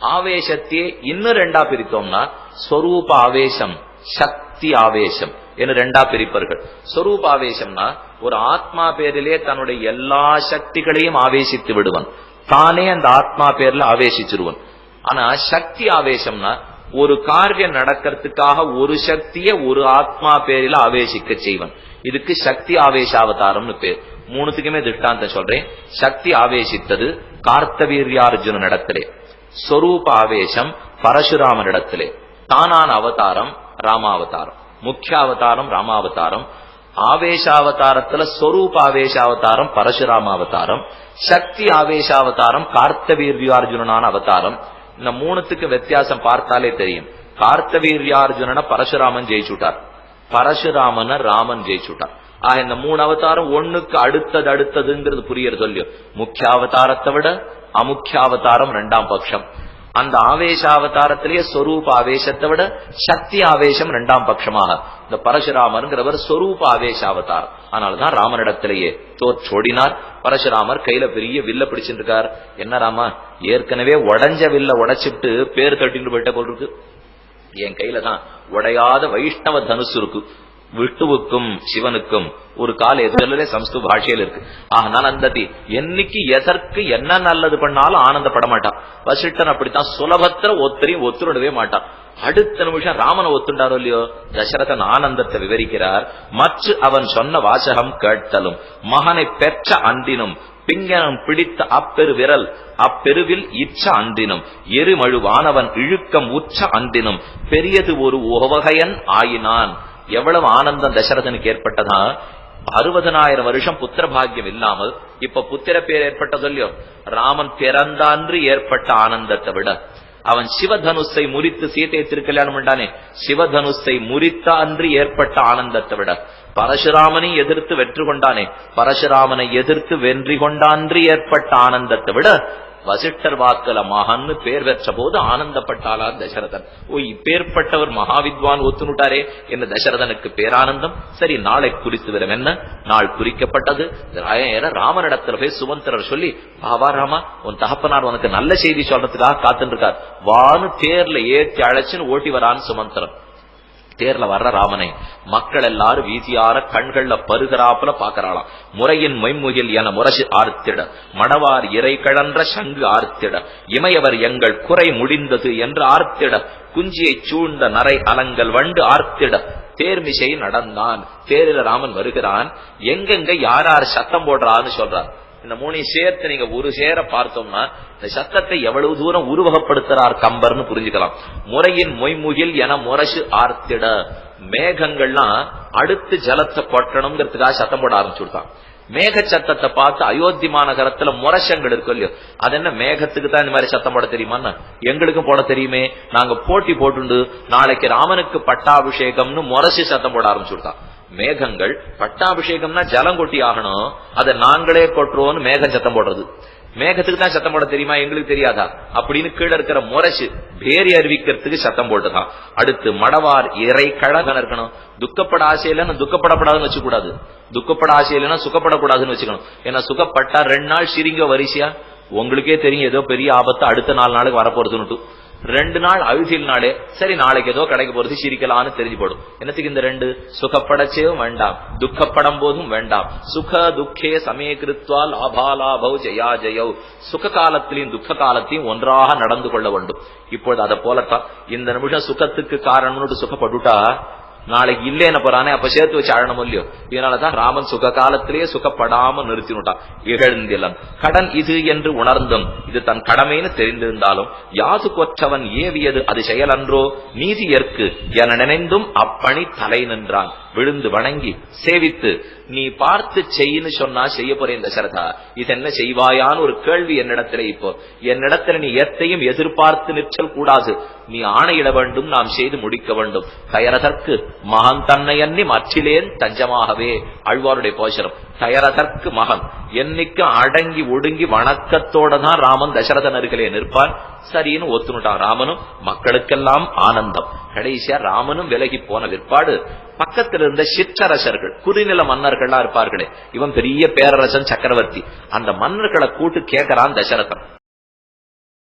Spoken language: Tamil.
ஆவேசத்தையே இன்னும் ரெண்டா பிரித்தோம்னா ஸ்வரூப ஆவேசம், சக்தி ஆவேசம் என்று ரெண்டா பிரிப்பர்கள். ஸ்வரூப ஆவேசம்னா ஒரு ஆத்மா பேரிலே தன்னுடைய எல்லா சக்திகளையும் ஆவேசித்து விடுவன், தானே அந்த ஆத்மா பேர்ல ஆவேசிச்சிருவன். ஆனா சக்தி ஆவேசம்னா ஒரு காரியம் நடக்கிறதுக்காக ஒரு சக்தியை ஒரு ஆத்மா பேரில ஆவேசிக்க செய்வன். இதுக்கு சக்தி ஆவேசாவதாரம்னு பேர். மூணுத்துக்குமே திருஷ்டாந்தம் சொல்றேன். சக்தி ஆவேசித்தது கார்த்தவீர்யார்ஜுன இடத்திலே, ஸ்வரூப ஆவேசம் பரசுராமனிடத்திலே, தானான அவதாரம் ராமாவதாரம், முக்கிய அவதாரம் ராமாவதாரம். ஆவேசாவதாரத்துல ஸ்வரூப ஆவேசாவதாரம் பரசுராமாவதாரம், சக்தி ஆவேசாவதாரம் கார்த்தவீர்யார்ஜுனான அவதாரம். இந்த மூணுத்துக்கு வித்தியாசம் பார்த்தாலே தெரியும். கார்த்தவீர்யார்ஜுனனை பரசுராமன் ஜெயிச்சுட்டார், பரசுராமனை ராமன் ஜெயிச்சுட்டார். இந்த மூணு அவதாரம் ஒண்ணுக்கு அடுத்ததுங்கிறது புரியறது இல்லையோ. முக்கிய அவதாரத்தை விட அமுக்கிய அவதாரம் ரெண்டாம் பட்சம். அந்த ஆவேசாவதாரத்திலேயே ஸ்வரூப ஆவேசத்தை விட சக்தி ஆவேசம் ரெண்டாம் பட்சமாக இந்த பரசுராமர்ங்கிறவர் ஸ்வரூப ஆவேசாவதாரம். அதனாலதான் ராமனிடத்திலேயே தோற்றோடினார். பரசுராமர் கையில பெரிய வில்ல பிடிச்சிட்டு இருக்கார். என்ன ராமா, ஏற்கனவே உடஞ்ச வில்ல உடைச்சிட்டு பேர் தட்டிட்டு போயிட்ட போல் இருக்கு. என் கையில தான் உடையாத வைஷ்ணவ தனுசு இருக்கு. விஷ்ணுவுக்கும் சிவனுக்கும் ஒரு கால எதிரே சம்ஸ்கிருத பாஷையில இருக்கு. நந்ததி என்னைக்கு எதற்கு என்ன நல்லது பண்ணாலும் ஆனந்தப்பட மாட்டான். வசிஷ்டன் அப்படித்தான் சுலபத்திர ஒத்தரையும் ஒத்துடவே மாட்டான். அடுத்த நிமிஷம் ராமனை ஒத்துண்டாரோ இல்லையோ, தசரதன் ஆனந்தத்தை விவரிக்கிறார். மற்ற அவன் சொன்ன வாசகம் கேட்டலும் மகனை பெற்ற அன்றினும் பிங்கனம் பிடித்த அப்பெரு விரல் அப்பெருவில் இச்ச அன்றினும் எருமழுவானவன் இழுக்கம் உச்ச அன்றினும் பெரியது ஒரு உவகையன் ஆயினான். எவ்வளவு ஆனந்தம் தசரதனுக்கு ஏற்பட்டதா. 60,000 வருஷம் புத்திர பாக்கியம் இல்லாமல் இப்ப புத்திர பேர் ஏற்பட்டது இல்லையோ. ராமன் பிறந்தான்று ஏற்பட்ட ஆனந்தத்தை விட அவன் சிவதனுஷை முறித்து சீதையை திருக்கல்யாணம் பண்ணானே, சிவதனுஷை முறித்த அன்று ஏற்பட்ட ஆனந்தத்தை விட பரசுராமனை எதிர்த்து வெற்றி கொண்டானே, பரசுராமனை எதிர்த்து வென்றி கொண்டான்று ஏற்பட்ட ஆனந்தத்தை விட வசிஷ்டர் வாக்கல மகன்னு பேர் பெற்ற போது ஆனந்தப்பட்டாளா தசரதன். இப்பேற்பட்டவர் மகாவித்வான் ஒத்துனுட்டாரே என்ன தசரதனுக்கு பேரானந்தம். சரி, நாளை குறித்து வரும் என்ன நாள் குறிக்கப்பட்டது. ராமனிடத்துல போய் சுமந்திரர் சொல்லி, பாவா ராமா, உன் தகப்பனார் உனக்கு நல்ல செய்தி சொல்றதுக்காக காத்துட்டு இருக்கார், வானு தேர்ல ஏற்றி அழைச்சுன்னு ஓட்டி வரான்னு சுமந்திரன். தேர்ல வர்ற ராமனை மக்கள் எல்லாரும் வீதியார கண்கள்ல பருகிறாப்புல பாக்கறாளாம். முறையின் மைமுகில் என முரசு ஆர்த்திட, மடவார் இறை கழன்ற சங்கு ஆர்த்திட, இமையவர் எங்கள் குறை முடிந்தது என்று ஆர்த்திட, குஞ்சியை சூழ்ந்த நரை அலங்கல் வண்டு ஆர்த்திட, தேர்மிசை நடந்தான். தேரில ராமன் வருகிறான். எங்கெங்க யார் சத்தம் போடுறான்னு சொல்றார். இந்த மூணையும் சேர்த்து நீங்க ஒரு சேர பார்த்தோம்னா இந்த சத்தத்தை எவ்வளவு தூரம் உருவகப்படுத்துறார் கம்பர்னு புரிஞ்சுக்கலாம். முறையின் மொய்முகில் என முரசு ஆர்த்திட, மேகங்கள்லாம் அடுத்து ஜலத்தை கொட்டணுங்கிறதுக்காக சத்தம் போட ஆரம்பிச்சுட்டான். மேக சத்தத்தை பார்த்து அயோத்தி மாநகரத்துல முரசங்கள் இருக்கு இல்லையோ, அது என்ன மேகத்துக்கு தான் இந்த மாதிரி சத்தம் போட தெரியுமா? எங்களுக்கும் போட தெரியுமே. நாங்க போட்டி போட்டுண்டு நாளைக்கு ராமனுக்கு பட்டாபிஷேகம்னு முரசு சத்தம் போட ஆரம்பிச்சுட்டான். மேகங்கள் பட்டாபிஷேகம்னா ஜலம் கொட்டி ஆகணும், அதை நாங்களே கொட்டுறோம்னு மேகம் சத்தம் போடுறது. மேகத்துக்கு தான் சத்தம் போட தெரியுமா, எங்களுக்கு தெரியாதா அப்படின்னு கீழே இருக்கிற முரசு பேரி அறிவிக்கிறதுக்கு சத்தம் போட்டுதான். அடுத்து மடவார் இறை கழகன் இருக்கணும். துக்கப்பட ஆசையிலன்னு துக்கப்படப்படாதுன்னு வச்சுக்கூடாது, துக்கப்பட ஆசையிலன்னா சுகப்படக்கூடாதுன்னு வச்சுக்கணும். ஏன்னா சுகப்பட்டா 2 நாள் சிரிங்க வரிசையா உங்களுக்கே தெரியும் ஏதோ பெரிய ஆபத்து அடுத்த 4 நாளுக்கு வரப்போறதுன்னு. 2 நாள் அழுதில் நாளே சரி நாளைக்கு ஏதோ கிடைக்க போறது சிரிக்கலான்னு தெரிஞ்சு போடும். என்னத்துக்கு இந்த 2? சுகப்படச்சேவும் வேண்டாம், துக்கப்படம் போதும் வேண்டாம். சுக துக்கே சமயகிருத்வா லாபாலாபவ் ஜயா ஜயவ், சுக காலத்திலையும் துக்க காலத்தையும் ஒன்றாக நடந்து கொள்ள வேண்டும். இப்பொழுது அதை போலத்தான் இந்த நிமிஷம் சுகத்துக்கு காரணம்னு சுகப்பட்டுட்டா நாளைக்கு இல்லேன்னு போறானே, அப்ப சேர்த்து வச்சு அழணும் இல்லையோ. இதனாலதான் ராமன் சுக காலத்திலேயே சுகப்படாம நிறுத்தினுட்டான். இகழ்ந்திலன் கடன் இது என்று உணர்ந்தும் இது தன் கடமைன்னு தெரிந்திருந்தாலும் யாது கொற்றவன் ஏவியது அது செயலன்றோ நீதி ஏற்கு என நினைந்தும் அப்பணி தலை நின்றான். விழுந்து வணங்கி சேவித்து, நீ பார்த்து செய்ன்னு சொன்னா செய்ய போறேன் தசரதா, இது என்ன செய்வாயான்னு ஒரு கேள்வி என்னிடத்துல. இப்போ என்னிடத்துல நீ எத்தையும் எதிர்பார்த்து நிற்றல் கூடாது, நீ ஆணையிட வேண்டும், நாம் செய்து முடிக்க வேண்டும். கயரதற்கு மகன் தன்னை எண்ணி மற்றிலேன் தஞ்சமாகவே. ஆழ்வாருடைய போஷரம் கயரதற்கு மகன் என்னைக்கு அடங்கி ஒடுங்கி வணக்கத்தோட தான் ராமன் தசரதன் அருகிலே நிற்பான். சரின்னு ஒத்துனுட்டான் ராமனும். மக்களுக்கெல்லாம் ஆனந்தம். கடைசியா ராமனும் விலகி போன விற்பாடு பக்கத்தில் இருந்த சிற்றரசர்கள் குறுநில மன்னர்கள்லாம் இருப்பார்களே, இவன் பெரிய பேரரசன் சக்கரவர்த்தி, அந்த மன்னர்களை கூட்டு கேட்கிறான் தசரதன்.